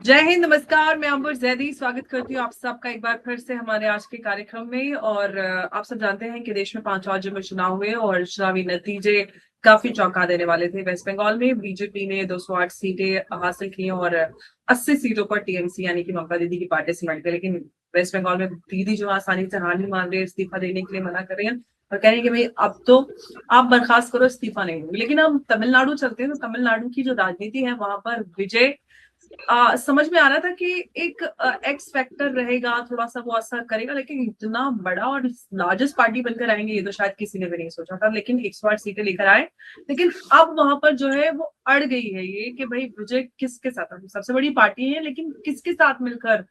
जय हिंद, नमस्कार। मैं अंबर जैदी स्वागत करती हूँ आप सबका एक बार फिर से हमारे आज के कार्यक्रम में। और आप सब जानते हैं कि देश में 5 राज्यों में चुनाव हुए और चुनावी नतीजे काफी चौंका देने वाले थे। वेस्ट बंगाल में बीजेपी ने 208 सीटें हासिल की और 80 सीटों पर टीएमसी यानी कि ममता दीदी की पार्टी सिमट गई। लेकिन वेस्ट बंगाल में दीदी जो आसानी से हार नहीं मान रहे, इस्तीफा देने के लिए मना कर रहे हैं और कह रहे हैं कि भाई अब तो आप बर्खास्त करो, इस्तीफा नहीं होगी। लेकिन हम तमिलनाडु चलते हैं तो तमिलनाडु की जो राजनीति है वहां पर विजय समझ में आ रहा था कि एक एक्स फैक्टर रहेगा, थोड़ा सा वो असर करेगा। लेकिन इतना बड़ा और लार्जेस्ट पार्टी बनकर आएंगे ये तो शायद किसी ने भी नहीं सोचा था। लेकिन 108 सीटें लेकर आए। लेकिन अब वहां पर जो है वो अड़ गई है ये कि भाई विजय किसके साथ, सबसे बड़ी पार्टी है लेकिन किसके साथ मिलकर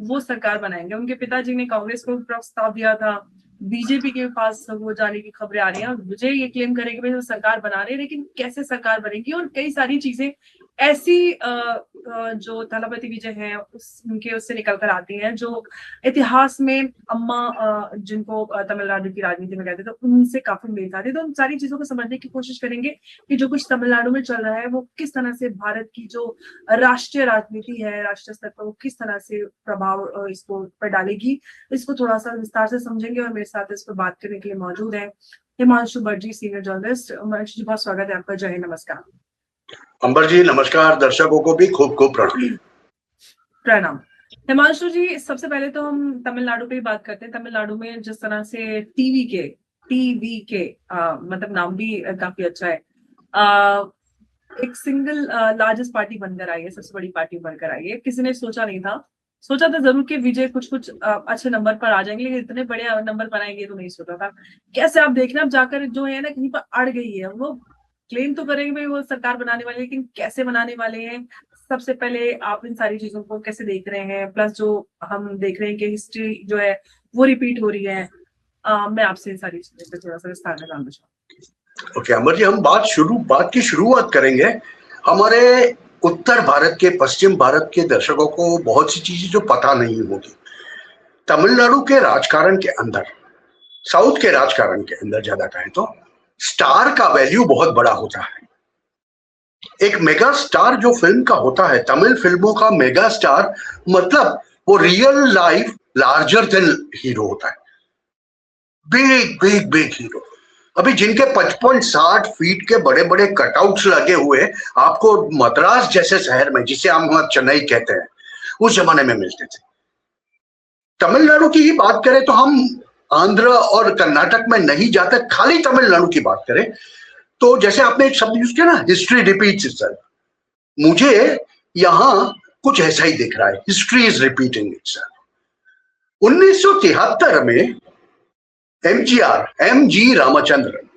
वो सरकार बनाएंगे। उनके पिताजी ने कांग्रेस को प्रस्ताव दिया था, बीजेपी के पास वो जाने की खबरें आ रही हैं। विजय ये क्लेम करेंगे भाई वो सरकार बना रहे हैं, लेकिन कैसे सरकार बनेगी और कई सारी चीजें ऐसी जो थलापति विजय है उनके उससे निकल कर आती हैं जो इतिहास में अम्मा जिनको तमिलनाडु की राजनीति में कहते थे उनसे काफी मेल खाती। तो उन सारी चीजों को समझने की कोशिश करेंगे कि जो कुछ तमिलनाडु में चल रहा है वो किस तरह से भारत की जो राष्ट्रीय राजनीति है, राष्ट्रीय स्तर पर वो किस तरह से प्रभाव इसको पर डालेगी। इसको थोड़ा सा विस्तार से समझेंगे और मेरे साथ इस पर बात करने के लिए मौजूद है हिमांशु बर्जी, सीनियर जर्नलिस्ट। हिमांशु जी, बहुत स्वागत है आपका। जय हिंद, नमस्कार। अंबर जी नमस्कार, दर्शकों को भी खूब खूब प्रणाम। हिमांशु जी, सबसे पहले तो हम तमिलनाडु पे ही बात करते हैं। तमिलनाडु में जिस तरह से टीवी के मतलब नाम भी काफी अच्छा है, एक सिंगल लार्जेस्ट पार्टी बनकर आई है, सबसे बड़ी पार्टी बनकर आई है। किसी ने सोचा नहीं था, सोचा था जरूर कि विजय कुछ अच्छे नंबर पर आ जाएंगे, लेकिन इतने बड़े नंबर पर आएंगे तो नहीं सोचा था। कैसे आप देख रहे हैं, अब जाकर जो है ना कहीं पर अड़ गई है। वो क्लेम तो करेंगे भाई वो सरकार बनाने वाले, लेकिन कैसे बनाने वाले हैं, सबसे पहले आप इन सारी चीजों को कैसे देख रहे हैं। प्लस जो हम देख रहे हैं कि हिस्ट्री जो है वो रिपीट हो रही है। मैं आपसे इन सारी चीजों पे थोड़ा सा विस्तार में जानना चाहूँ। ओके अंबर जी, हम बात की शुरुआत करेंगे। हमारे उत्तर भारत के, पश्चिम भारत के दर्शकों को बहुत सी चीजें जो पता नहीं होगी। तमिलनाडु के राजकारण के अंदर, साउथ के राजकारण के अंदर ज्यादा कहें तो स्टार का वैल्यू बहुत बड़ा होता है। एक मेगा स्टार जो फिल्म का होता है, तमिल फिल्मों का मेगा स्टार मतलब वो real life larger than hero होता है, बिग बिग बिग हीरो। अभी जिनके 55-60 फीट के बड़े बड़े कटआउट्स लगे हुए आपको मद्रास जैसे शहर में, जिसे हम चेन्नई कहते हैं, उस जमाने में मिलते थे। तमिलनाडु की ही बात करें तो हम आंध्र और कर्नाटक में नहीं जाते, खाली तमिलनाडु की बात करें तो जैसे आपने एक शब्द यूज किया ना, हिस्ट्री रिपीट्स इटसेल्फ, मुझे यहां कुछ ऐसा ही दिख रहा है। History is repeating itself. 1973 में एमजी रामचंद्रन,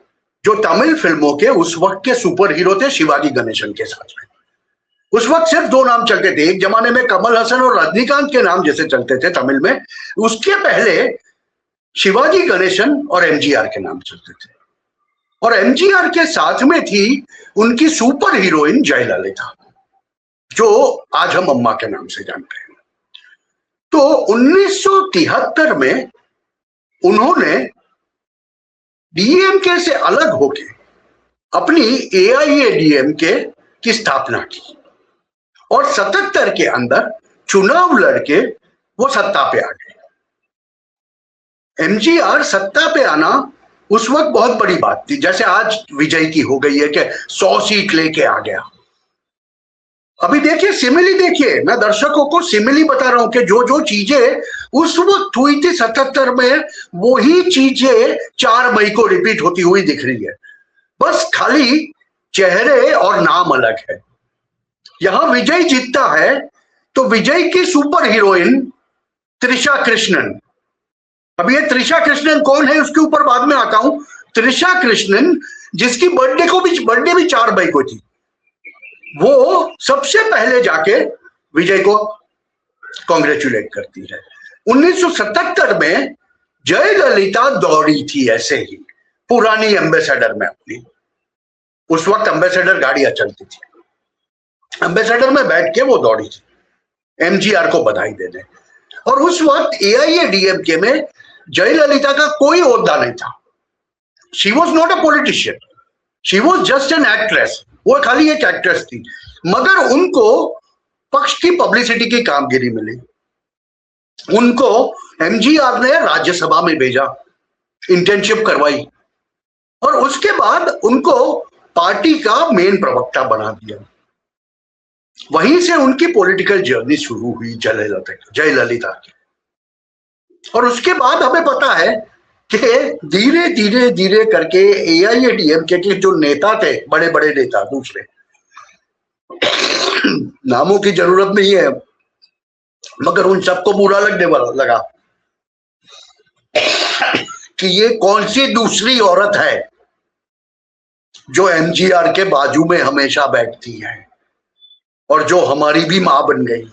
जो तमिल फिल्मों के उस वक्त के सुपर हीरो थे शिवाजी गणेशन के साथ में, उस वक्त सिर्फ 2 नाम चलते थे। एक जमाने में कमल हसन और रजनीकांत के नाम जैसे चलते थे तमिल में, उसके पहले शिवाजी गणेशन और एमजीआर के नाम चलते थे। और एमजीआर के साथ में थी उनकी सुपर हीरोइन जयललिता, जो आज हम अम्मा के नाम से जानते हैं। तो 1973 में उन्होंने डीएमके से अलग होके अपनी एआईएडीएमके की स्थापना की और 77 के अंदर चुनाव लड़के वो सत्ता पे आ गए। एमजीआर सत्ता पे आना उस वक्त बहुत बड़ी बात थी, जैसे आज विजय की हो गई है कि 100 सीट लेके आ गया। अभी देखिए सिमिली, देखिए मैं दर्शकों को सिमिली बता रहा हूं कि जो जो चीजें उस वक्त हुई थी 77 में, वही चीजें 4 मई को रिपीट होती हुई दिख रही है, बस खाली चेहरे और नाम अलग है। यहां विजय जीतता है तो विजय की सुपर हीरोइन त्रिशा कृष्णन, अब ये त्रिशा कृष्णन कौन है उसके ऊपर बाद में आता हूं। त्रिशा कृष्णन जिसकी बर्थडे भी 4 मई को थी, वो सबसे पहले जाके विजय को कॉन्ग्रेचुलेट करती है। 1977 में जयललिता दौड़ी थी ऐसे ही पुरानी एम्बेसडर में अपनी, उस वक्त एम्बेसडर गाड़ियां चलती थी, एम्बेसडर में बैठ के वो दौड़ी थी एमजीआर को बधाई देने। और उस वक्त एआईएडीएमके में जयललिता का कोई ओहदा नहीं था। She was not a politician, she was just an actress, वो खाली एक एक्ट्रेस थी। मगर उनको पक्ष की पब्लिसिटी की कामगिरी मिली। उनको एमजीआर ने राज्यसभा में भेजा, इंटर्नशिप करवाई और उसके बाद उनको पार्टी का मेन प्रवक्ता बना दिया। वहीं से उनकी पॉलिटिकल जर्नी शुरू हुई जयललिता की। और उसके बाद हमें पता है कि धीरे धीरे धीरे करके एआईएडीएमके के जो नेता थे, बड़े बड़े नेता, दूसरे नामों की जरूरत नहीं है, मगर उन सबको बुरा लगने वाला लगा कि ये कौन सी दूसरी औरत है जो एमजीआर के बाजू में हमेशा बैठती है और जो हमारी भी मां बन गई,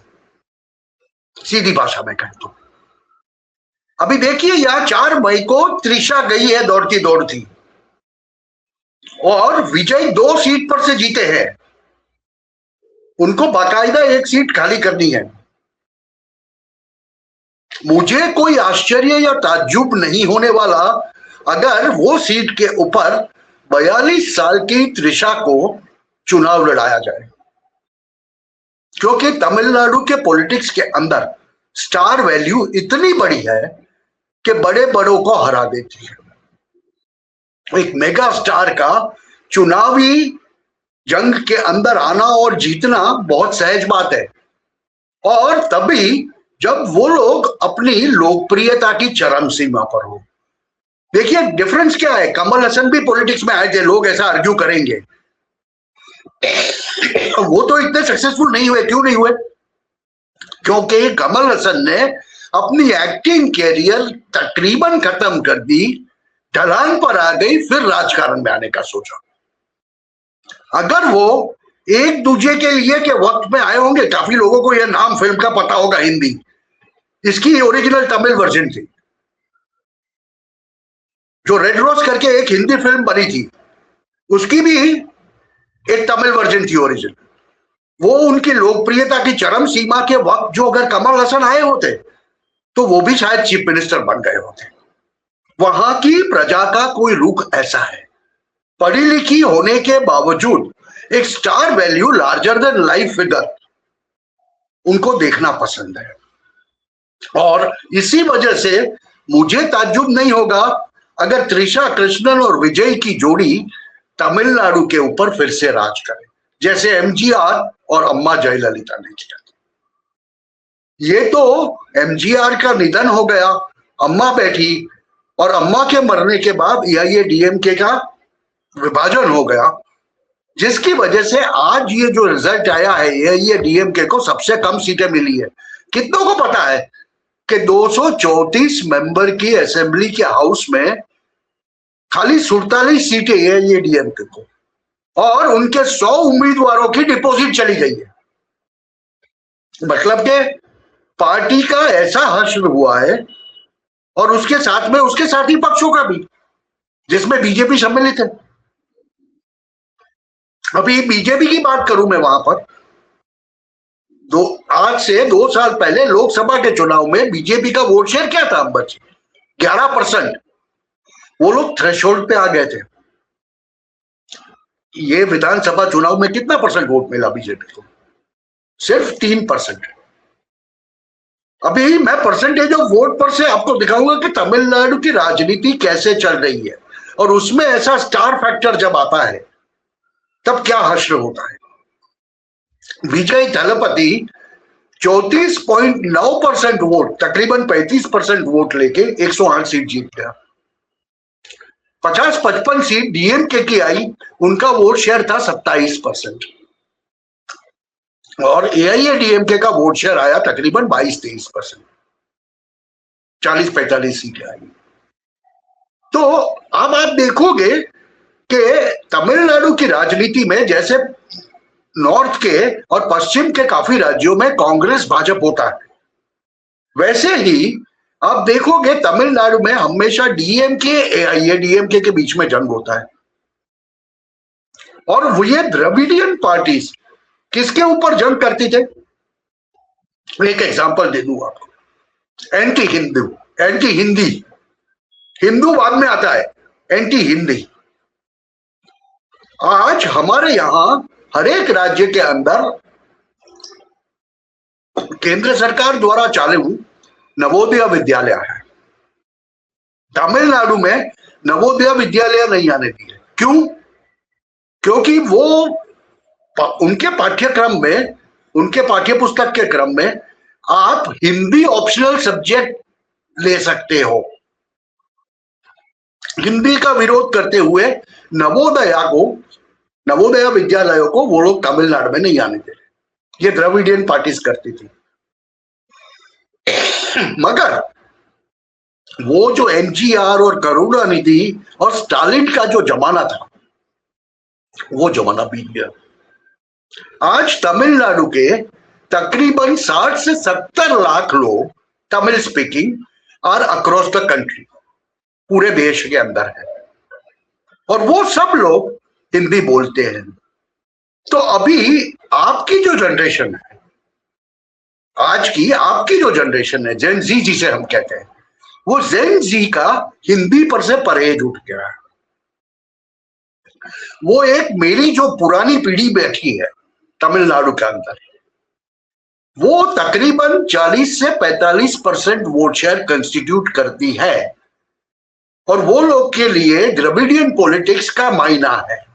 सीधी भाषा में कह तो। अभी देखिए, यहां 4 मई को त्रिशा गई है दौड़ती दौड़ती और विजय 2 सीट पर से जीते हैं। उनको बाकायदा 1 सीट खाली करनी है। मुझे कोई आश्चर्य या ताज्जुब नहीं होने वाला अगर वो सीट के ऊपर 42 साल की त्रिशा को चुनाव लड़ाया जाए, क्योंकि तमिलनाडु के पॉलिटिक्स के अंदर स्टार वैल्यू इतनी बड़ी है कि बड़े बड़ों को हरा देती है। एक मेगा स्टार का चुनावी जंग के अंदर आना और जीतना बहुत सहज बात है, और तभी जब वो लोग अपनी लोकप्रियता की चरम सीमा पर हो। देखिए डिफरेंस क्या है, कमल हसन भी पॉलिटिक्स में आए थे, लोग ऐसा आर्ग्यू करेंगे, वो तो इतने सक्सेसफुल नहीं हुए। क्यों नहीं हुए? क्योंकि कमल हसन ने अपनी एक्टिंग कैरियर तकरीबन खत्म कर दी, ढलान पर आ गई, फिर राजकारण में आने का सोचा। अगर वो एक दूजे के लिए के वक्त में आए होंगे, काफी लोगों को यह नाम फिल्म का पता होगा, हिंदी, इसकी ओरिजिनल तमिल वर्जन थी, जो रेड रोज करके एक हिंदी फिल्म बनी थी, उसकी भी एक तमिल वर्जन थी ओरिजिनल। वो उनकी लोकप्रियता की चरम सीमा के वक्त जो अगर कमल हसन आए होते तो वो भी शायद चीफ मिनिस्टर बन गए होते। वहां की प्रजा का कोई रुख ऐसा है, पढ़ी लिखी होने के बावजूद एक star value, larger than life figure उनको देखना पसंद है। और इसी वजह से मुझे ताज्जुब नहीं होगा अगर त्रिशा कृष्णन और विजय की जोड़ी तमिलनाडु के ऊपर फिर से राज करे, जैसे एमजीआर और अम्मा जयललिता ने किया। ये तो एमजीआर का निधन हो गया, अम्मा बैठी, और अम्मा के मरने के बाद एआईएडीएमके का विभाजन हो गया, जिसकी वजह से आज ये जो रिजल्ट आया है, एआईएडीएमके को सबसे कम सीटें मिली है। कितनों को पता है कि 234 मेंबर की असेंबली के हाउस में खाली 47 सीटें एआईएडीएमके को, और उनके 100 उम्मीदवारों की डिपॉजिट चली गई है। मतलब के पार्टी का ऐसा हश्र हुआ है, और उसके साथ में उसके साथी पक्षों का भी, जिसमें बीजेपी सम्मिलित है। अभी बीजेपी की बात करूं मैं, वहां पर आज से 2 साल पहले लोकसभा के चुनाव में बीजेपी का वोट शेयर क्या था अंबर जी? 11%। वो लोग थ्रेशोल्ड पे आ गए थे। ये विधानसभा चुनाव में कितना परसेंट वोट मिला बीजेपी को? सिर्फ 3%। अभी मैं परसेंटेज ऑफ वोट पर से आपको दिखाऊंगा कि तमिलनाडु की राजनीति कैसे चल रही है, और उसमें ऐसा स्टार फैक्टर जब आता है तब क्या हश्र होता है। विजय थलपति 34.9% वोट, तकरीबन 35% वोट लेके 108 सीट जीत गया। 50-55 सीट डीएमके की आई, उनका वोट शेयर था 27%, और एआईएडीएमके का वोट शेयर आया तकरीबन 22-23%, 40-45 सीटें आई। तो अब आप देखोगे कि तमिलनाडु की राजनीति में जैसे नॉर्थ के और पश्चिम के काफी राज्यों में कांग्रेस भाजपा होता है, वैसे ही आप देखोगे तमिलनाडु में हमेशा डीएमके एआईएडीएमके के बीच में जंग होता है। और वो ये द्रविडियन पार्टीज किसके ऊपर जंग करती थे? एक एग्जांपल दे दूं आपको, एंटी हिंदू, एंटी हिंदी, हिंदू बाद में आता है, एंटी हिंदी। आज हमारे यहां हर एक राज्य के अंदर केंद्र सरकार द्वारा चालू नवोदय विद्यालय है। तमिलनाडु में नवोदय विद्यालय नहीं आने दिए। क्यों? क्योंकि वो उनके पाठ्यक्रम में, उनके पाठ्य पुस्तक के क्रम में आप हिंदी ऑप्शनल सब्जेक्ट ले सकते हो। हिंदी का विरोध करते हुए नवोदय विद्यालयों को वो लोग तमिलनाडु में नहीं आने दे रहे। ये द्रविडियन पार्टीज करती थी। मगर वो जो एमजीआर और करुणानिधि और स्टालिन का जो जमाना था, वो जमाना बीत गया। आज तमिलनाडु के तकरीबन 60 से 70 लाख लोग तमिल स्पीकिंग और अक्रॉस द कंट्री, पूरे देश के अंदर है, और वो सब लोग हिंदी बोलते हैं। तो अभी आपकी जो जनरेशन है, आज की आपकी जो जनरेशन है, जेन जी जिसे हम कहते हैं, वो जेन जी का हिंदी पर से परहेज उठ गया है। वो एक मेरी जो पुरानी पीढ़ी बैठी है तमिलनाडु के अंदर, वो तकरीबन 40 से 45% वोट शेयर कंस्टिट्यूट करती है, और वो लोग के लिए द्रविडियन पॉलिटिक्स का मायना है।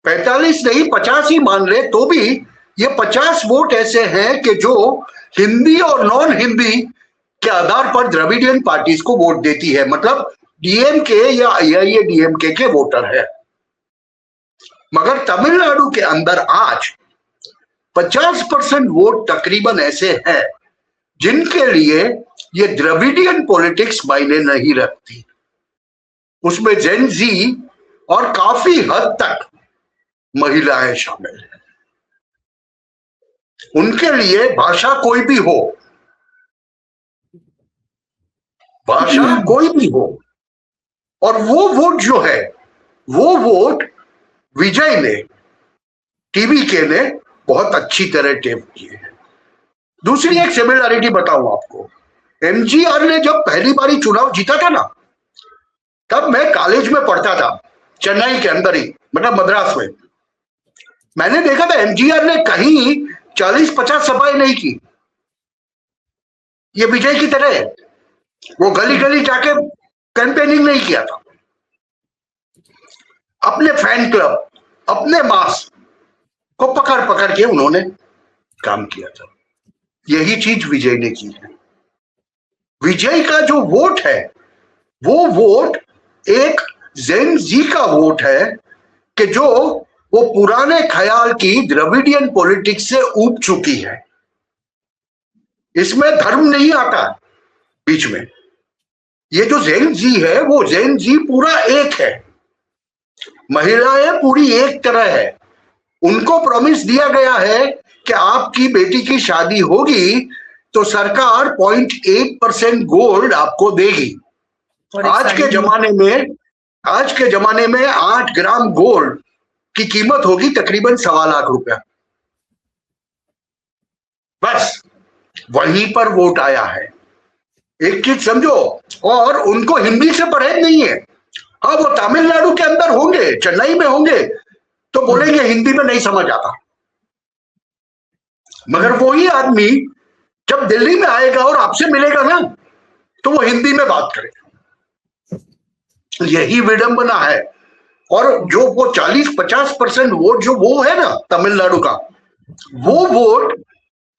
45 नहीं 50 ही मान ले तो भी ये 50 वोट ऐसे हैं कि जो हिंदी और नॉन हिंदी के आधार पर द्रविडियन पार्टीज को वोट देती है, मतलब डीएमके या एआईएडीएमके के वोटर है। मगर तमिलनाडु के अंदर आज 50% वोट तकरीबन ऐसे हैं जिनके लिए ये द्रविडियन पॉलिटिक्स मायने नहीं रखती। उसमें जेन जी और काफी हद तक महिलाएं शामिल हैं। उनके लिए भाषा कोई भी हो, भाषा कोई भी हो, और वो वोट जो है, वो वोट विजय ने, टीवीके ने बहुत अच्छी तरह टेप किए हैं। दूसरी एक सिमिलरिटी बताऊं आपको, एमजीआर ने जब पहली बारी चुनाव जीता था ना, तब मैं कॉलेज में पढ़ता था, चेन्नई के अंदर ही, मतलब मद्रास में। मैंने देखा था एमजीआर ने कहीं 40-50 सभाएं नहीं की। ये विजय की तरह है, वो गली गली जाके कैंपेनिंग नहीं किया था। अपने फैन क्लब, अपने मास को पकड़ पकड़ के उन्होंने काम किया था। यही चीज विजय ने की है। विजय का जो वोट है, वो वोट एक जेन जी का वोट है कि जो वो पुराने ख्याल की द्रविडियन पॉलिटिक्स से ऊब चुकी है। इसमें धर्म नहीं आता बीच में। ये जो जेन जी है, वो जेन जी पूरा एक है, महिलाएं पूरी एक तरह है। उनको प्रॉमिस दिया गया है कि आपकी बेटी की शादी होगी तो सरकार 0.8% गोल्ड आपको देगी। आज के जमाने में 8 ग्राम गोल्ड की कीमत होगी तकरीबन 1.25 लाख रुपया। बस वहीं पर वोट आया है। एक चीज समझो, और उनको हिंदी से परहेज नहीं है। हाँ, वो तमिलनाडु के अंदर होंगे, चेन्नई में होंगे, तो बोलेंगे हिंदी में नहीं समझ आता। मगर वही आदमी जब दिल्ली में आएगा और आपसे मिलेगा ना, तो वो हिंदी में बात करेगा। यही विडंबना है। और जो वो 40-50% वोट जो वो है ना तमिलनाडु का, वो वोट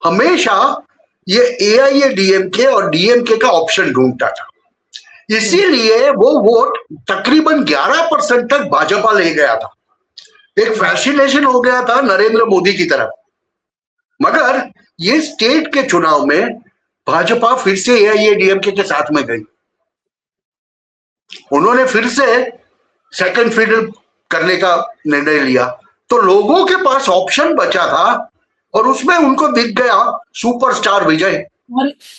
हमेशा ये एआईएडीएमके और डीएमके का ऑप्शन ढूंढता था। इसीलिए वो वोट तकरीबन 11% तक भाजपा ले गया था। एक फैसिनेशन हो गया था नरेंद्र मोदी की तरफ। मगर ये स्टेट के चुनाव में भाजपा फिर से एआईएडीएमके के साथ में गई। उन्होंने फिर से सेकंड फिडल करने का निर्णय लिया, तो लोगों के पास ऑप्शन बचा था और उसमें उनको दिख गया सुपरस्टार विजय।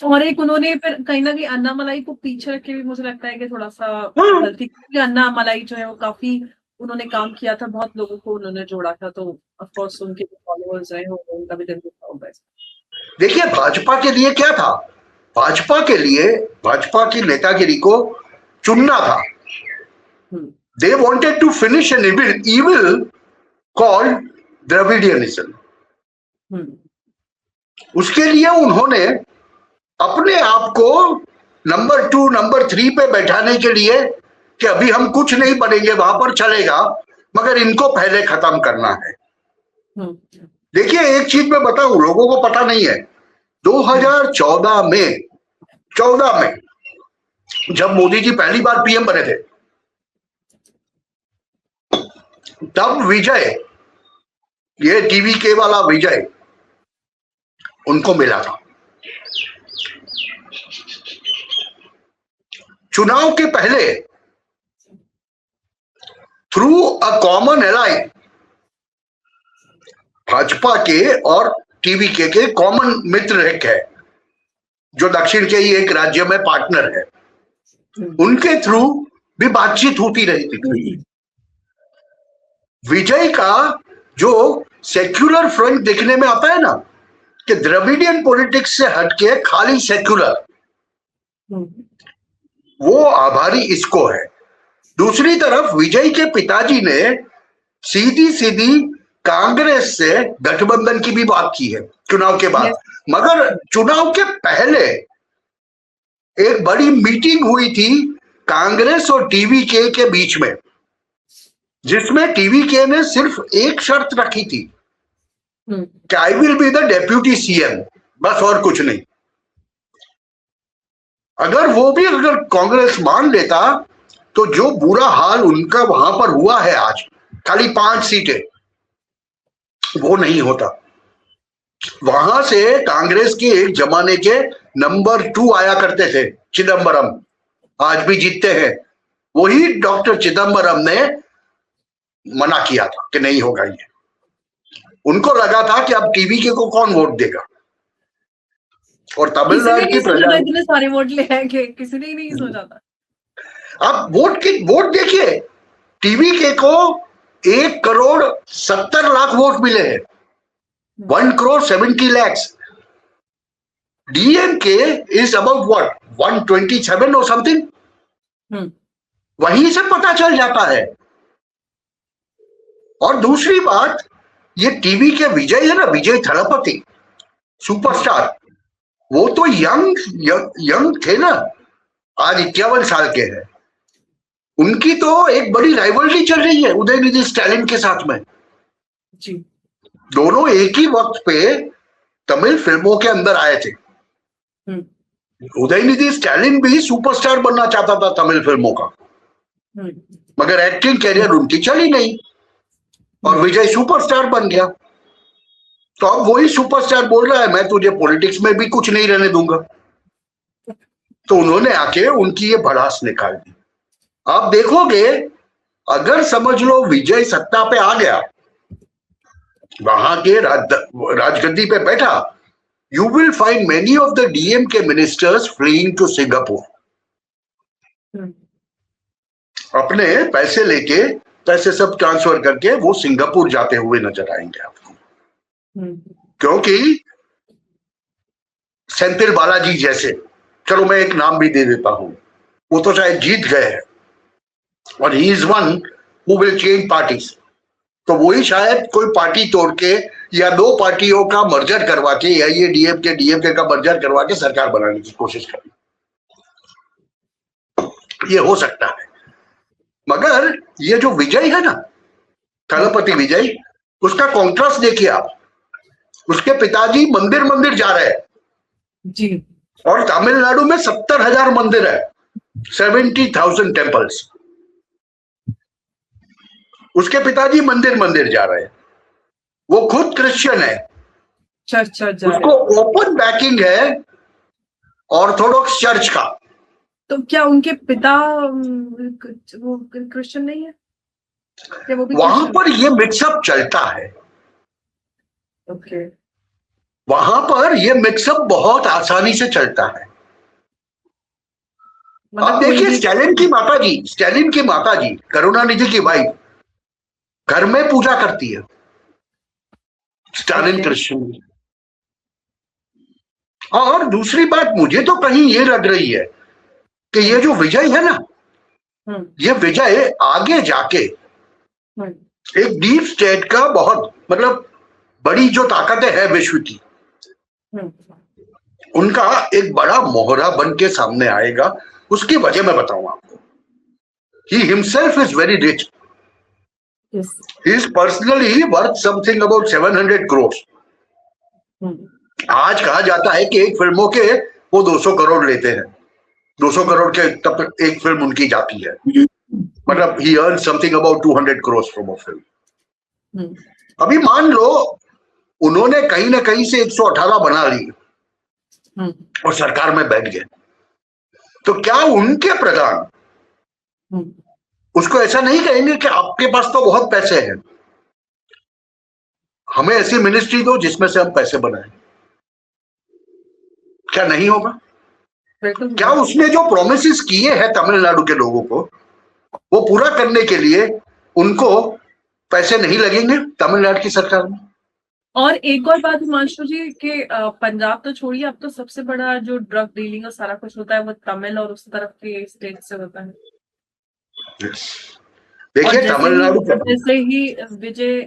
और एक उन्होंने फिर कहीं ना कहीं अन्नामलाई को पीछे रख के भी मुझे लगता है कि थोड़ा सा गलती, क्योंकि अन्नामलाई जो है वो काफी उन्होंने काम किया था, बहुत लोगों को उन्होंने जोड़ा था, तो ऑफ कोर्स उनके फॉलोअर्स हैं, उनका भी दिल दुखा होगा। देखिए भाजपा के लिए क्या था, भाजपा के लिए भाजपा की नेतागिरी को चुनना था। They wanted to finish an evil called Dravidianism. उसके लिए उन्होंने अपने आप को नंबर 2 नंबर 3 पे बैठाने के लिए कि अभी हम कुछ नहीं बनेंगे, वहां पर चलेगा, मगर इनको पहले खत्म करना है। देखिए एक चीज मैं बताऊं, लोगों को पता नहीं है, 2014 में जब मोदी जी पहली बार पीएम बने थे, तब विजय, ये टीवी के वाला विजय, उनको मिला था। चुनाव के पहले through a common ally, Bhajpa के और टीवी के कॉमन मित्र एक है जो दक्षिण के ही एक राज्य में पार्टनर है, उनके थ्रू भी बातचीत होती रही थी। विजय का जो सेक्युलर फ्रंट देखने में आता है ना, कि द्रविडियन पॉलिटिक्स से हटके खाली सेक्युलर, वो आभारी इसको है। दूसरी तरफ विजय के पिताजी ने सीधी सीधी कांग्रेस से गठबंधन की भी बात की है चुनाव के बाद, मगर चुनाव के पहले एक बड़ी मीटिंग हुई थी कांग्रेस और टीवी के बीच में, जिसमें टीवी के ने सिर्फ एक शर्त रखी थी कि I will be the deputy CM, बस और कुछ नहीं। अगर कांग्रेस मान लेता तो जो बुरा हाल उनका वहां पर हुआ है आज, खाली 5 सीटें, वो नहीं होता। वहां से कांग्रेस के एक जमाने के नंबर 2 आया करते थे, चिदम्बरम, आज भी जीतते हैं। वही डॉक्टर चिदम्बरम ने मना किया था कि नहीं होगा ये। उनको लगा था कि अब टीवी के को कौन वोट देगा, और तमिलनाडु की प्रजा, इतने सारे वोट ले हैं कि किसी ने ही नहीं सोचा था। अब वोट देखिए, टीवी के को 1,70,00,000 वोट मिले हैं, 1,70,00,000। डीएमके इज अबाउट व्हाट 127 और समथिंग, वहीं से पता चल जाता है। और दूसरी बात, ये टीवी के विजय है ना, विजय थलपति सुपरस्टार, वो तो यंग थे ना, आज 51 साल के हैं। उनकी तो एक बड़ी राइवलरी चल रही है उदयनिधि स्टैलिन के साथ में जी। दोनों एक ही वक्त पे तमिल फिल्मों के अंदर आए थे। उदयनिधि स्टैलिन भी सुपरस्टार बनना चाहता था तमिल फिल्मों का, मगर एक्टिंग कैरियर उनकी चली नहीं, और विजय सुपरस्टार बन गया। तो अब वही सुपरस्टार बोल रहा है मैं तुझे पॉलिटिक्स में भी कुछ नहीं रहने दूंगा, तो उन्होंने आके उनकी ये भड़ास निकाल दी। आप देखोगे, अगर समझ लो विजय सत्ता पे आ गया, वहां के राजगद्दी पे बैठा, you will find many of the DMK ministers fleeing to Singapore, अपने पैसे लेके, पैसे सब ट्रांसफर करके वो सिंगापुर जाते हुए नजर आएंगे आपको। क्योंकि सेंथिल बालाजी जैसे, चलो मैं एक नाम भी दे देता हूं, वो तो शायद जीत गए हैं, और he is one who will change parties. तो वही शायद कोई पार्टी तोड़ के या 2 पार्टियों का मर्जर करवा के, या ये डीएमके का मर्जर करवा के सरकार बनाने की कोशिश करें, ये हो सकता है। मगर ये जो विजय है ना, थलपति विजय, उसका कॉन्ट्रास्ट देखिए आप। उसके पिताजी मंदिर जा रहे हैं जी, और तमिलनाडु में 70,000 मंदिर है, 70,000 टेम्पल्स। उसके पिताजी मंदिर जा रहे हैं, वो खुद क्रिश्चियन है, चर्च उसको ओपन बैकिंग है ऑर्थोडॉक्स चर्च का। तो क्या उनके पिता वो क्रिश्चियन नहीं है? क्या वो भी वहां पर ये मिक्सअप चलता है। ओके। वहां पर ये मिक्सअप बहुत आसानी से चलता है। आप देखिए, स्टैलिन की माताजी करुणानिधि की वाइफ घर में पूजा करती है, स्टालिन क्रिश्चियन। और दूसरी बात मुझे तो कहीं ये लग रही है कि ये जो विजय है ना, ये विजय आगे जाके एक डीप स्टेट का बहुत, मतलब बड़ी जो ताकतें है विश्व की, उनका एक बड़ा मोहरा बन के सामने आएगा। उसकी वजह मैं बताऊं आपको। He himself is very rich. Yes. He is personally worth something about 700 crore. आज कहा जाता है कि एक फिल्मों के वो 200 करोड़ लेते हैं। 200 करोड़ के तब एक फिल्म उनकी जाती है। मतलब he earn something about 200 crore from a film. अभी मान लो उन्होंने कहीं ना कहीं से 118 बना ली और सरकार में बैठ गए, तो क्या उनके प्रधान उसको ऐसा नहीं कहेंगे कि आपके पास तो बहुत पैसे हैं, हमें ऐसी मिनिस्ट्री दो जिसमें से हम पैसे बनाएं? क्या नहीं होगा? क्या उसने जो प्रोमिस किए हैं तमिलनाडु के लोगों को वो पूरा करने के लिए उनको पैसे नहीं लगेंगे तमिलनाडु की सरकार में? और एक और बात हिमांशु जी कि पंजाब तो छोड़िए, अब तो सबसे बड़ा जो ड्रग डीलिंग और सारा कुछ होता है वो तमिल और उस तरफ के स्टेट से होता है। देखिए तमिलनाडु जैसे ही विजय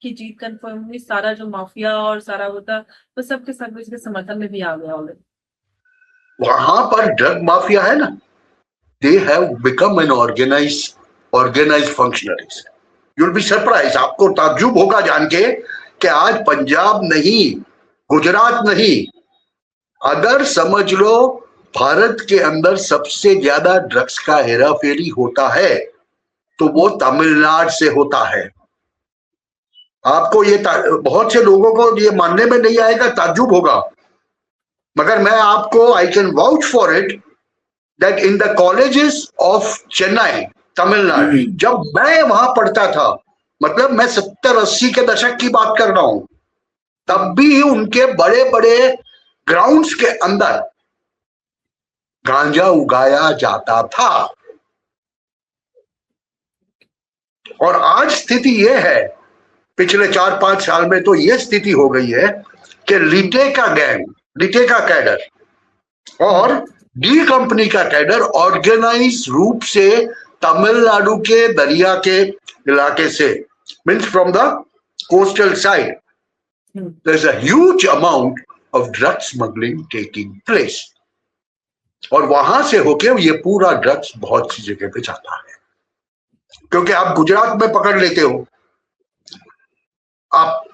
की जीत कंफर्म हुई, सारा जो माफिया और सारा होता तो सबके सब इसके समर्थन में भी आ गया ऑलरेडी। वहां पर ड्रग माफिया है ना, they have become an organize functionaries. You will be surprise, आपको ताज्जुब होगा जान के कि आज पंजाब नहीं, गुजरात नहीं, अगर समझ लो भारत के अंदर सबसे ज्यादा ड्रग्स का हेराफेरी होता है तो वो तमिलनाडु से होता है। आपको ये बहुत से लोगों को ये मानने में नहीं आएगा, ताज्जुब होगा, मगर मैं आपको I can vouch for it that in the colleges of Chennai Tamil Nadu, जब मैं वहां पढ़ता था, मतलब मैं 70-80 के दशक की बात कर रहा हूं, तब भी उनके बड़े बड़े ग्राउंड्स के अंदर गांजा उगाया जाता था। और आज स्थिति यह है, पिछले 4-5 साल में तो यह स्थिति हो गई है कि लिटे का गैंग, लिटे का कैडर और डी कंपनी का कैडर ऑर्गेनाइज रूप से तमिलनाडु के दरिया के इलाके से, means from the coastal side, there is a huge amount of drug smuggling taking place. और वहां से होके ये पूरा ड्रग्स बहुत सी जगह पे जाता है। क्योंकि आप गुजरात में पकड़ लेते हो, आप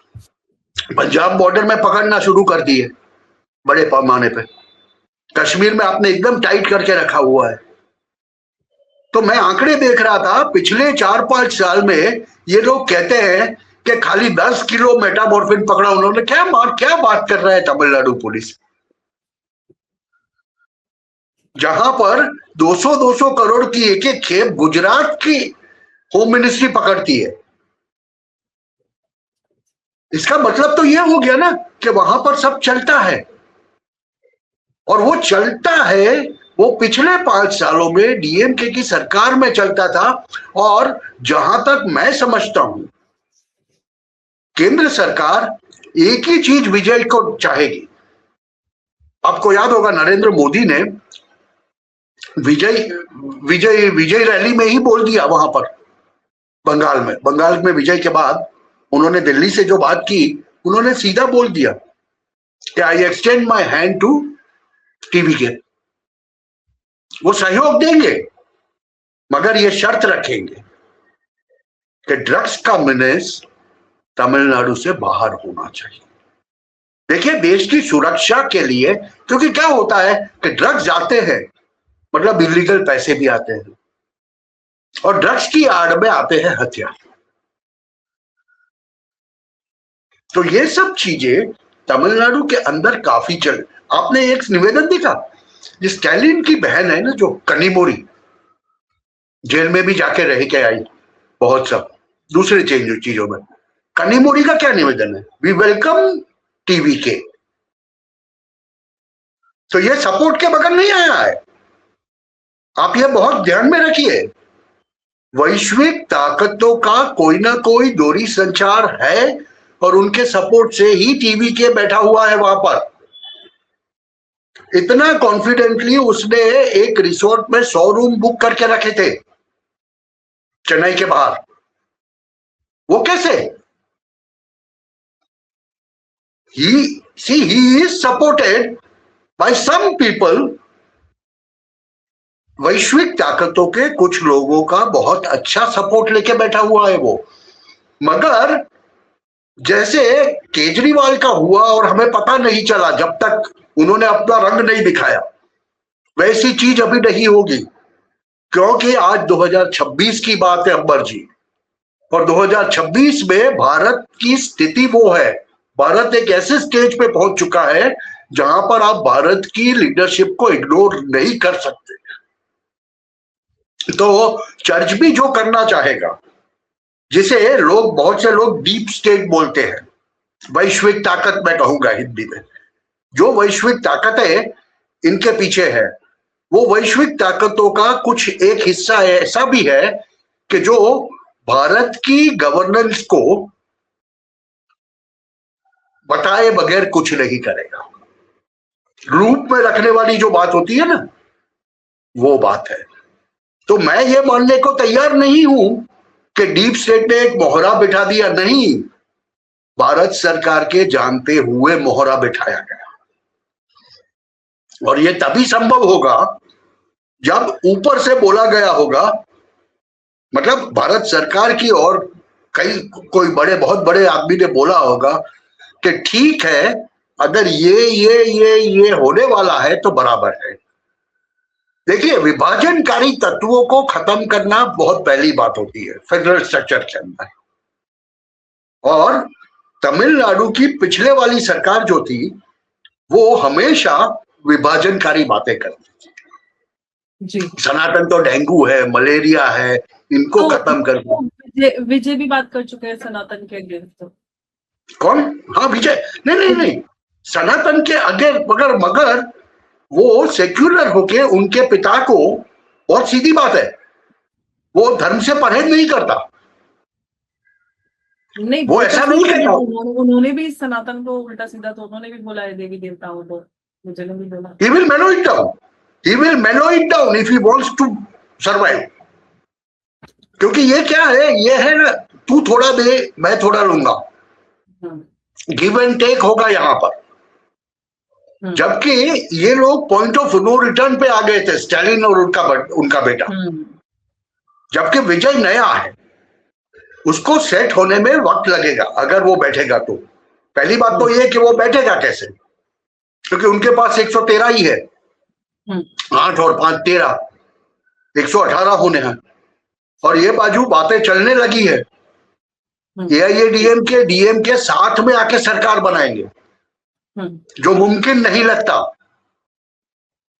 पंजाब बॉर्डर में पकड़ना शुरू कर दिए बड़े पैमाने पे, कश्मीर में आपने एकदम टाइट करके रखा हुआ है। तो मैं आंकड़े देख रहा था, पिछले 4-5 साल में ये लोग कहते हैं कि खाली 10 किलो मेटामॉर्फिन पकड़ा उन्होंने। क्या बात कर रहा है तमिलनाडु पुलिस, जहां पर 200-200 करोड़ की एक एक खेप गुजरात की होम मिनिस्ट्री पकड़ती है। इसका मतलब तो यह हो गया ना कि वहां पर सब चलता है, और वो चलता है, वो पिछले 5 सालों में डीएमके की सरकार में चलता था। और जहां तक मैं समझता हूं, केंद्र सरकार एक ही चीज विजय को चाहेगी। आपको याद होगा नरेंद्र मोदी ने विजय रैली में ही बोल दिया, वहां पर बंगाल में विजय के बाद उन्होंने दिल्ली से जो बात की, उन्होंने सीधा बोल दिया कि I extend my hand to TV के, वो सहयोग देंगे मगर ये शर्त रखेंगे कि ड्रग्स का बिजनेस तमिलनाडु से बाहर होना चाहिए। देखिए देश की सुरक्षा के लिए, क्योंकि क्या होता है कि ड्रग्स आते हैं, मतलब इलीगल पैसे भी आते हैं, और ड्रग्स की आड़ में आते हैं हथियार। तो ये सब चीजें तमिलनाडु के अंदर काफी चल। आपने एक निवेदन देखा, जिस स्टैलिन की बहन है ना, जो कनिमोरी, जेल में भी जाके रह के आई, बहुत सब दूसरे चीजों में, कनिमोरी का क्या निवेदन है? वी वेलकम टीवी के। तो ये सपोर्ट के बगैर नहीं आया है, आप ये बहुत ध्यान में रखिए। वैश्विक ताकतों का कोई ना कोई दोहरी संचार है, और उनके सपोर्ट से ही टीवी के बैठा हुआ है वहां पर। इतना कॉन्फिडेंटली उसने एक रिसोर्ट में 100 रूम बुक करके रखे थे चेन्नई के बाहर। वो कैसे? See he is supported by some people, वैश्विक ताकतों के कुछ लोगों का बहुत अच्छा सपोर्ट लेके बैठा हुआ है वो। मगर जैसे केजरीवाल का हुआ और हमें पता नहीं चला जब तक उन्होंने अपना रंग नहीं दिखाया, वैसी चीज अभी नहीं होगी, क्योंकि आज 2026 की बात है अंबर जी, और 2026 में भारत की स्थिति वो है, भारत एक ऐसे स्टेज पे पहुंच चुका है जहां पर आप भारत की लीडरशिप को इग्नोर नहीं कर सकते। तो चर्च भी जो करना चाहेगा, जिसे लोग, बहुत से लोग डीप स्टेट बोलते हैं, वैश्विक ताकत मैं कहूंगा हिंदी में, जो वैश्विक ताकतें इनके पीछे है, वो वैश्विक ताकतों का कुछ एक हिस्सा ऐसा भी है कि जो भारत की गवर्नेंस को बताए बगैर कुछ नहीं करेगा। रूप में रखने वाली जो बात होती है ना, वो बात है। तो मैं ये मानने को तैयार नहीं हूं कि डीप स्टेट ने एक मोहरा बिठा दिया, नहीं, भारत सरकार के जानते हुए मोहरा बिठाया गया, और ये तभी संभव होगा जब ऊपर से बोला गया होगा, मतलब भारत सरकार की और कोई बहुत बड़े आदमी ने बोला होगा कि ठीक है, अगर ये होने वाला है तो बराबर है। देखिए, विभाजनकारी तत्वों को खत्म करना बहुत पहली बात होती है फेडरल स्ट्रक्चर के अंदर, और तमिलनाडु की पिछले वाली सरकार जो थी वो हमेशा विभाजनकारी बातें करती थी जी। सनातन तो डेंगू है, मलेरिया है, इनको खत्म कर दो। विजय भी बात कर चुके हैं सनातन के अगेंस्ट। कौन? हाँ, विजय। नहीं, सनातन के मगर वो सेक्युलर होके उनके पिता को, बहुत सीधी बात है, वो धर्म से परहेज नहीं करता, नहीं वो ऐसा नहीं कहता। उन्होंने भी सनातन को उल्टा सीधा तो उन्होंने भी बोला है देवी देवताओं को, मुझे नहीं बोला। He will mellow it down. He will mellow it down if he wants to survive. क्योंकि ये क्या है, ये है ना, तू थोड़ा दे मैं थोड़ा लूंगा, गिव एंड टेक होगा यहां पर। जबकि ये लोग पॉइंट ऑफ नो रिटर्न पे आ गए थे, स्टालिन और उनका बेटा। जबकि विजय नया है, उसको सेट होने में वक्त लगेगा अगर वो बैठेगा तो। पहली बात तो ये कि वो बैठेगा कैसे, क्योंकि उनके पास 113 ही है, 8 और 5 13, 118 होने हैं, और ये बाजू बातें चलने लगी है, एआईएडीएमके डीएमके साथ में आके सरकार बनाएंगे, जो मुमकिन नहीं लगता।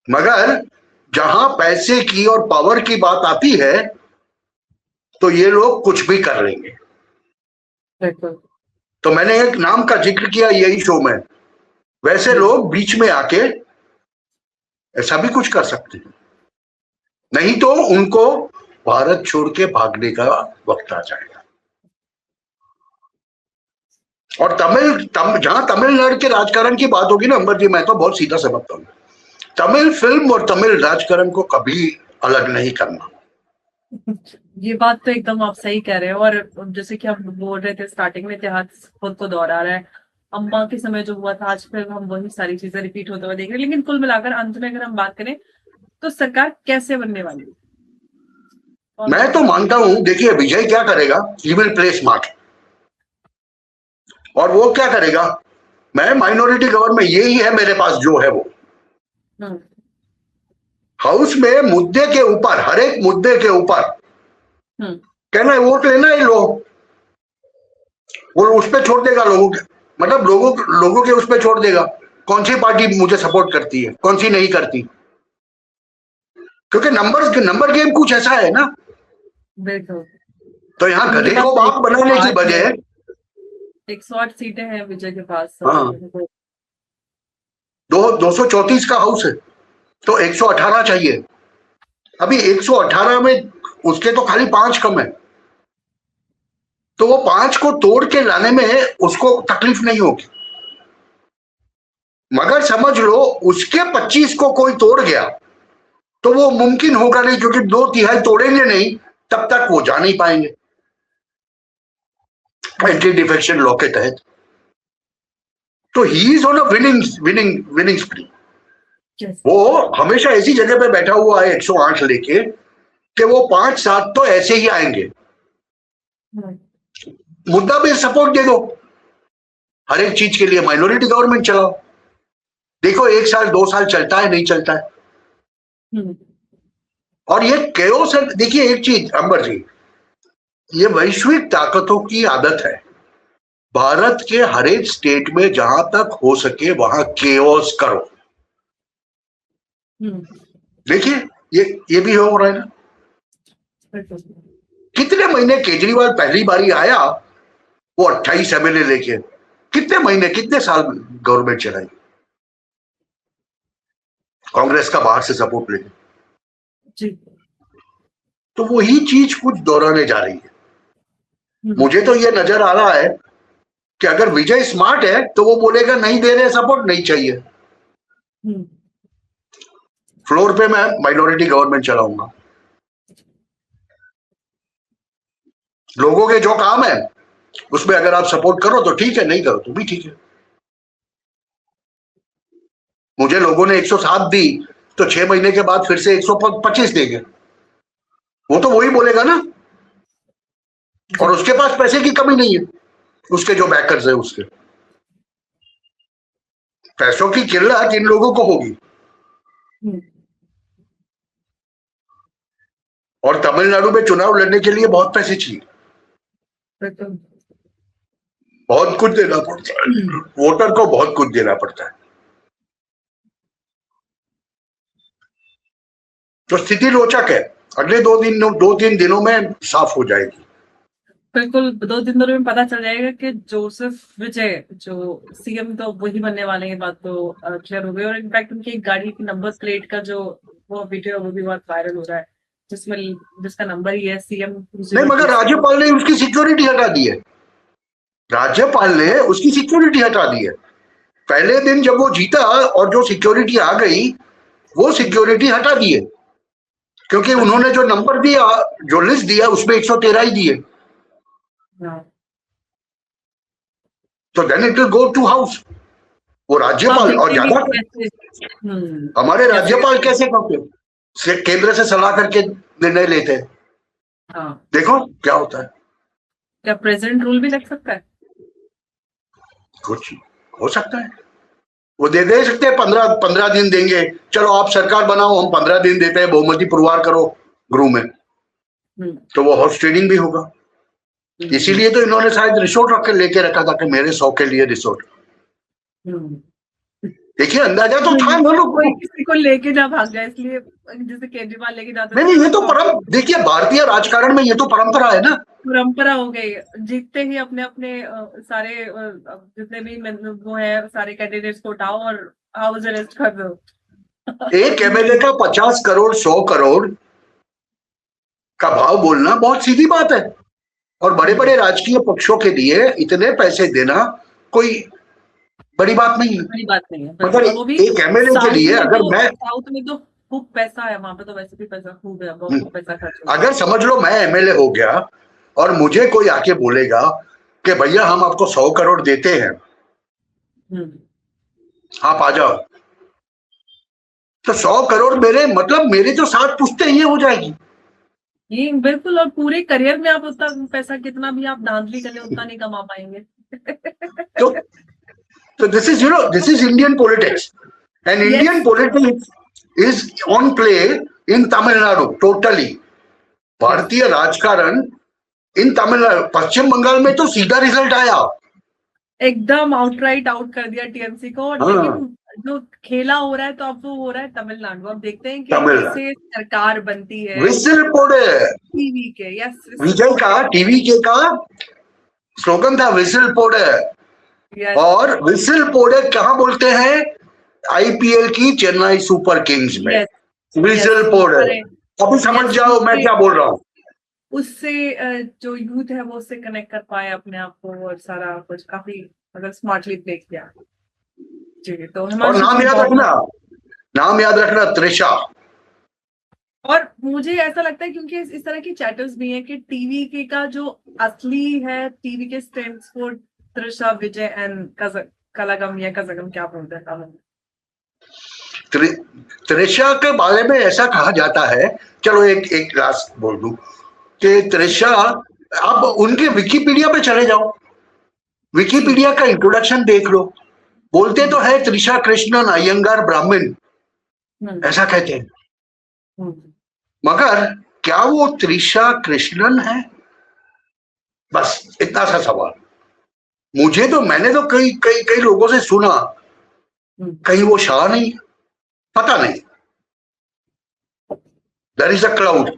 मगर जहां पैसे की और पावर की बात आती है तो ये लोग कुछ भी कर लेंगे। तो मैंने एक नाम का जिक्र किया यही शो में, वैसे लोग बीच में आके ऐसा भी कुछ कर सकते हैं, नहीं तो उनको भारत छोड़ के भागने का वक्त आ जाएगा। और जहां तमिलनाडु के राजकारण की बात होगी ना अंबर जी, मैं तो बहुत सीधा समझता हूँ, तमिल फिल्म और तमिल राजकारण को कभी अलग नहीं करना। ये बात तो एकदम आप सही कह रहे हैं। और जैसे कि हम बोल रहे थे स्टार्टिंग में, इतिहास खुद को दोहरा रहा है। अम्मा के समय जो हुआ था, आज फिर हम वही सारी चीजें रिपीट होते हुए देख रहे हैं। लेकिन कुल मिलाकर अंत में अगर हम बात करें तो सरकार कैसे बनने वाली है? मैं तो मानता हूं, देखिए विजय क्या करेगा, ही विल प्ले स्मार्ट। और वो क्या करेगा, मैं माइनॉरिटी गवर्नमेंट यही है मेरे पास जो है वो, हाउस में मुद्दे के ऊपर, हर एक मुद्दे के ऊपर कहना है वोट लेना है, वो उस पर छोड़ देगा लोगों के, मतलब लोगों के उस पर छोड़ देगा, कौन सी पार्टी मुझे सपोर्ट करती है, कौन सी नहीं करती। क्योंकि नंबर गेम कुछ ऐसा है ना। तो यहाँ गधे को बाप बनाने की बजाय 108 सीटें हैं विजय के पास। हाँ, 234 का हाउस है तो 118 चाहिए। अभी 118 में उसके तो खाली 5 कम है, तो वो 5 को तोड़ के लाने में उसको तकलीफ नहीं होगी। मगर समझ लो उसके 25 को कोई तोड़ गया तो वो मुमकिन होगा नहीं, क्योंकि 2/3 तोड़ेंगे नहीं तब तक वो जा नहीं पाएंगे एंटी डिफेक्शन लॉ के तहत। तो he is on a winning winning winning स्प्री। Yes. वो हमेशा ऐसी जगह पे बैठा हुआ है 108 लेके कि वो 5-7 तो ऐसे ही आएंगे। हम्म, मुद्दा पे सपोर्ट दे दो, हर एक चीज के लिए माइनॉरिटी गवर्नमेंट चलाओ, देखो 1 साल 2 साल चलता है नहीं चलता है। हम्म, और ये केओस है। देखिए एक चीज अंबर जी, ये वैश्विक ताकतों की आदत है। भारत के हर एक स्टेट में जहां तक हो सके वहां केओस करो। हम्म, देखिए ये भी हो रहा है ना। बिल्कुल। कितने महीने केजरीवाल पहली बारी आया, वो 28 एमएलए लेके, कितने महीने कितने साल गवर्नमेंट चलाई कांग्रेस का बाहर से सपोर्ट लेके। जी। तो वही चीज कुछ दोहराने जा रही है। हम्म, मुझे तो ये नजर आ रहा है कि अगर विजय स्मार्ट है तो वो बोलेगा नहीं दे रहे सपोर्ट, नहीं चाहिए, हम्म, फ्लोर पे मैं माइनॉरिटी गवर्नमेंट चलाऊंगा। लोगों के जो काम है उसमें अगर आप सपोर्ट करो तो ठीक है, नहीं करो तो भी ठीक है। मुझे लोगों ने 107 दी तो 6 महीने के बाद फिर से 125 देंगे, वो तो वही बोलेगा ना। और उसके पास पैसे की कमी नहीं है, उसके जो बैकर्स है उसके पैसों की किल्लत इन लोगों को होगी। हम्म, और तमिलनाडु में चुनाव लड़ने के लिए बहुत पैसे चाहिए, बिल्कुल। बहुत कुछ देना पड़ता है, वोटर को बहुत कुछ देना पड़ता है। तो स्थिति रोचक है, अगले 2-3 दिनों में साफ हो जाएगी। बिल्कुल 2 दिन में पता चल जाएगा कि जोसेफ विजय जो सीएम तो वही बनने वाले हैं, बात तो क्लियर हो गई। और इनफैक्ट उनकी एक गाड़ी की नंबर प्लेट का जो वो वीडियो वो भी बहुत वायरल हो रहा है, जिसमें जिसका नंबर ही है सीएम नहीं, मगर 2026। राज्यपाल ने उसकी सिक्योरिटी हटा दी है। राज्यपाल ने उसकी सिक्योरिटी हटा दी है। पहले दिन जब वो जीता और जो सिक्योरिटी आ गई, वो सिक्योरिटी हटा दी है, क्योंकि उन्होंने जो नंबर दिया, जो लिस्ट दिया, उसमें 113 ही दिए। हाँ, तो then it will go to house. वो अब राज्यपाल और देखते हैं ज्यादा कि कैसे हमारे कैसे। राज्यपाल कैसे करते केंद्र से सलाह करके निर्णय लेते हैं। हाँ, देखो क्या होता है। क्या प्रेसिडेंट रूल भी लग सकता है? कुछ हो सकता है, वो दे सकते हैं, 15 दिन देंगे, चलो आप सरकार बनाओ, हम 15 दिन देते हैं, बहुमती पुरवार करो गृह में, तो वो हाउस ट्रेडिंग भी होगा। इसीलिए तो इन्होंने शायद रिसोर्ट रख के लेके रखा था कि मेरे 100 के लिए रिसोर्ट। देखिए अंदाजा तो था ना लोगों कोई को। किसी को लेके ना भाग जाए, इसलिए जैसे केजरीवाल लेके जाते नहीं थे नहीं, ना ये तो परम, देखिए भारतीय राजकारण में ये तो परंपरा है ना। परंपरा हो गई। जीतते ही अपने अपने सारे जितने भी वो है सारे कैंडिडेट्स को उठाओ और हाउस अरेस्ट कर दो। एक एमएलए का 50 करोड़ 100 करोड़ का भाव बोलना बहुत सीधी बात है। और बड़े बड़े राजकीय पक्षों के लिए इतने पैसे देना कोई बड़ी बात नहीं है। बड़ी बात नहीं है, मगर और वो भी एक एमएलए के लिए अगर मैं, साउथ में तो खूब पैसा है, वहां पे तो वैसे भी पैसा खूब है, बहुत खूब पैसा खर्च होता है। अगर समझ लो मैं एमएलए हो गया और मुझे कोई आके बोलेगा कि भैया हम आपको 100 करोड़ देते हैं, आप आ जाओ, तो 100 करोड़ मेरे मतलब मेरे तो 7 पुश्तें ये हो जाएगी। ये बिल्कुल, और पूरे करियर में आप उतना पैसा कितना भी आप धांधली कर ले उतना नहीं कमा पाएंगे। तो this is this is Indian politics, and Indian politics is on play in Tamil Nadu totally. भारतीय राजकारण इन तमिलनाडु, पश्चिम बंगाल में तो सीधा रिजल्ट आया, एकदम आउटराइट आउट कर दिया टीएमसी को। हाँ, लेकिन जो खेला हो रहा है तो अब वो हो रहा है तमिलनाडु। अब देखते हैं कि तमिलनाडु कैसे सरकार बनती है विसिल पोड़े। टीवी के। यस, विजय का टीवी के का स्लोगन था विसिल पोड़े। यस, और विसिल पोड़े कहाँ बोलते हैं? आईपीएल की चेन्नई सुपर किंग्स में यस, विसिल पोड़े। अभी समझ जाओ मैं क्या बोल रहा हूँ। उससे जो यूथ है वो उससे कनेक्ट कर पाए अपने आप को, और सारा कुछ काफी मतलब स्मार्टली प्ले किया। जी, तो और हिमांशु नाम जी याद बहुत। रखना, नाम याद रखना, त्रिशा। और मुझे ऐसा लगता है क्योंकि इस तरह की चैटर्स भी हैं कि टीवी के का जो असली है, टीवी के स्ट्रेंथ्स को त्रिशा विजय एंड कलागम या कजगम क्या बोलते हैं तमिल में? त्रिशा के बारे में ऐसा कहा जाता है, चलो एक एक लास्ट बोल दूं कि त्रिशा, आप उनके विकिपीडिया पे चले जाओ, विकिपीडिया का इंट्रोडक्शन देख लो, बोलते तो है त्रिशा कृष्णन अयंगार ब्राह्मण, ऐसा कहते हैं, मगर क्या वो त्रिशा कृष्णन है? बस इतना सा सवाल। मुझे तो, मैंने तो कई कई कई लोगों से सुना, कहीं वो शाह नहीं, पता नहीं, देयर इज अ क्लाउड।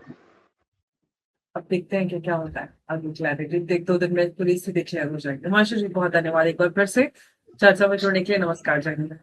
अब देखते हैं कि क्या होता है आगे, क्लैरिटी एक दो दिन में पूरी स्थिति क्लियर हो जाएगी। हिमांशु जी बहुत धन्यवाद एक बार फिर से चर्चा में जुड़ने के लिए। नमस्कार, जय हिंद।